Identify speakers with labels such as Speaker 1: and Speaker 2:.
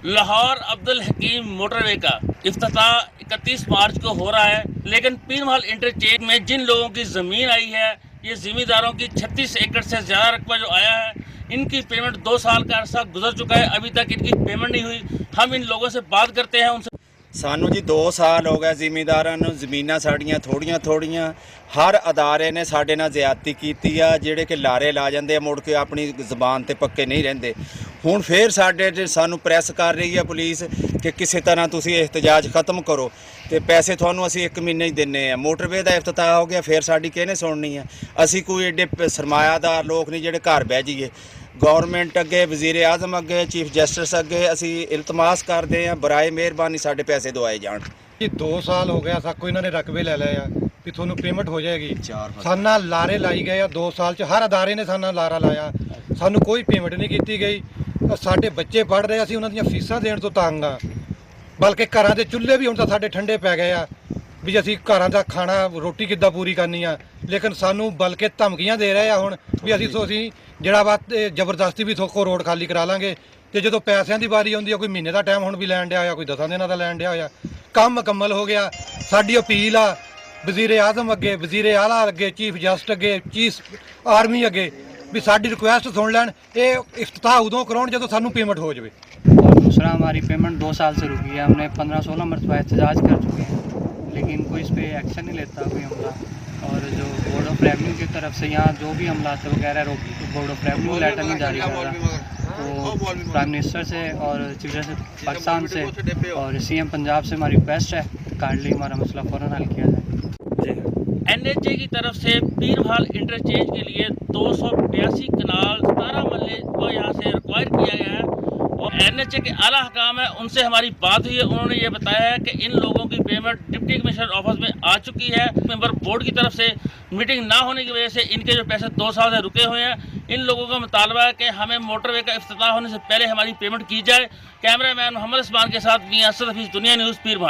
Speaker 1: लाहौर अब्दुल हकीम motorway का इफ्तिताह 31 मार्च को हो रहा है, लेकिन पीर महल इंटरचेंज में जिन लोगों की ज़मीन आई है, ये ज़मींदारों की 36 एकड़ से ज़्यादा रकबा जो आया है, इनकी पेमेंट 2 साल का अरसा गुजर चुका है, अभी तक इनकी पेमेंट नहीं हुई। हम इन लोगों से बात करते हैं, उनसे।
Speaker 2: ਸਾਨੂੰ ਜੀ 2 ਸਾਲ ਹੋ ਗਏ ਜ਼ਿਮੀਂਦਾਰਾਂ ਨੂੰ ਜ਼ਮੀਨਾਂ ਸਾਡੀਆਂ ਥੋੜੀਆਂ ਹਰ ਅਦਾਰੇ ਨੇ ਸਾਡੇ ਨਾਲ ਜ਼ਿਆਦਤੀ ਕੀਤੀ ਆ, ਜਿਹੜੇ ਕਿ ਲਾਰੇ ਲਾ ਜਾਂਦੇ ਆ, ਮੁੜ ਕੇ ਆਪਣੀ ਜ਼ਬਾਨ ਤੇ ਪੱਕੇ ਨਹੀਂ ਰਹਿੰਦੇ। ਹੁਣ ਫੇਰ ਸਾਡੇ ਤੇ ਸਾਨੂੰ ਪ੍ਰੈਸ ਕਰ ਰਹੀ ਆ ਪੁਲਿਸ ਕਿ ਕਿਸੇ ਤਰ੍ਹਾਂ ਤੁਸੀਂ ਇhtਜਾਜ ਖਤਮ ਕਰੋ ਤੇ ਪੈਸੇ ਤੁਹਾਨੂੰ ਅਸੀਂ 1 ਮਹੀਨੇ ਹੀ ਦਿੰਨੇ ਆ। ਮੋਟਰਵੇ ਦਾ ਇਫਤਤਾਹ ਹੋ ਗਿਆ, ਫੇਰ ਸਾਡੀ ਕਿਹਨੇ ਸੁਣਨੀ ਆ? ਅਸੀਂ ਕੋਈ ਏਡੇ ਸਰਮਾਇਆਦਾਰ ਲੋਕ ਨਹੀਂ ਜਿਹੜੇ ਘਰ ਬਹਿ ਜਾਈਏ। गौरमेंट अगे वजीर आजम अगे चीफ जस्टिस अगे असी इल्तमास करते हैं, बराए मेहरबानी साढ़े पैसे दवाए जान।
Speaker 3: 2 साल हो गया साको इन्होंने रकबे ले लिया भी थोनू पेमेंट हो जाएगी। साना लारे लाई गए 2 साल च, हर अदारे ने साना लारा लाया, सानू कोई पेमेंट नहीं की गई। साडे बच्चे पढ़ रहे, असी उन्हां दीयां फीसां देण तो तंग आ, बल्कि घरां दे चुल्हे भी हुण तां साडे ठंडे पै गए आ भी असी घरां दा खाना रोटी किद्दां पूरी करनी आ। लेकिन सानू बल्कि धमकियां दे रहे आ हुण भी असी ਜਿਹੜਾ ਵਾ ਜ਼ਬਰਦਸਤੀ ਵੀ ਥੋਕੋ ਰੋਡ ਖਾਲੀ ਕਰਾ ਲਾਂਗੇ। ਤੇ ਜਦੋਂ ਪੈਸਿਆਂ ਦੀ ਵਾਰੀ ਆਉਂਦੀ ਆ, ਕੋਈ ਮਹੀਨੇ ਦਾ ਟਾਈਮ ਹੁਣ ਵੀ ਲੈਣ ਡਿਆ ਹੋਇਆ, ਕੋਈ 10 ਦਿਨਾਂ ਦਾ ਲੈਣ ਡਿਆ ਹੋਇਆ। ਕੰਮ ਮੁਕੰਮਲ ਹੋ ਗਿਆ। ਸਾਡੀ ਅਪੀਲ ਆ ਵਜ਼ੀਰ ਆਜ਼ਮ ਅੱਗੇ, ਵਜ਼ੀਰ ਆਲਾ ਅੱਗੇ, ਚੀਫ ਜਸਟਿਸ ਅੱਗੇ, ਚੀਫ ਆਰਮੀ ਅੱਗੇ ਵੀ ਸਾਡੀ ਰਿਕੁਐਸਟ ਸੁਣ ਲੈਣ। ਇਹ ਇਫਤਤਾਹ ਉਦੋਂ ਕਰਾਉਣ ਜਦੋਂ ਸਾਨੂੰ पेमेंट हो जाए।
Speaker 4: और दूसरा, हमारी पेमेंट 2 साल से रुकी है। हमने 15-16 मरतबा एहतजाज कर चुके हैं, लेकिन कोई इस पर एक्शन नहीं लेता कोई हमला। और जो बोर्ड ऑफ रेवन्यू की तरफ से यहाँ जो भी हमला वगैरह रोक, बोर्ड ऑफ रेवन्यू लेटर नहीं जारी कर रहा। तो प्राइम मिनिस्टर से और चीफ जस्टिस पाकिस्तान से और CM पंजाब से हमारी रिक्वेस्ट है, काइंडली हमारा मसला फ़ौरन हल किया जाए।
Speaker 1: NHA की तरफ से पीर महल इंटरचेंज के लिए 282 कनाल 17 मल्ले को यहाँ से रिक्वायर किया गया है। और NHA के आला हकाम है, उनसे हमारी बात हुई है। उन्होंने ये बताया है कि इन लोगों की पेमेंट डिप्टी कमिश्नर ऑफिस में आ चुकी है। मेंबर बोर्ड की तरफ से मीटिंग ना होने की वजह से इनके जो पैसे 2 साल से रुके हुए हैं। इन लोगों का मुतालबा है कि हमें मोटरवे का इफ्तिताह होने से पहले हमारी पेमेंट की जाए। कैमरामैन मोहम्मद उस्मान के साथ मियां असद हफीज़, दुनिया न्यूज़, पीर महल।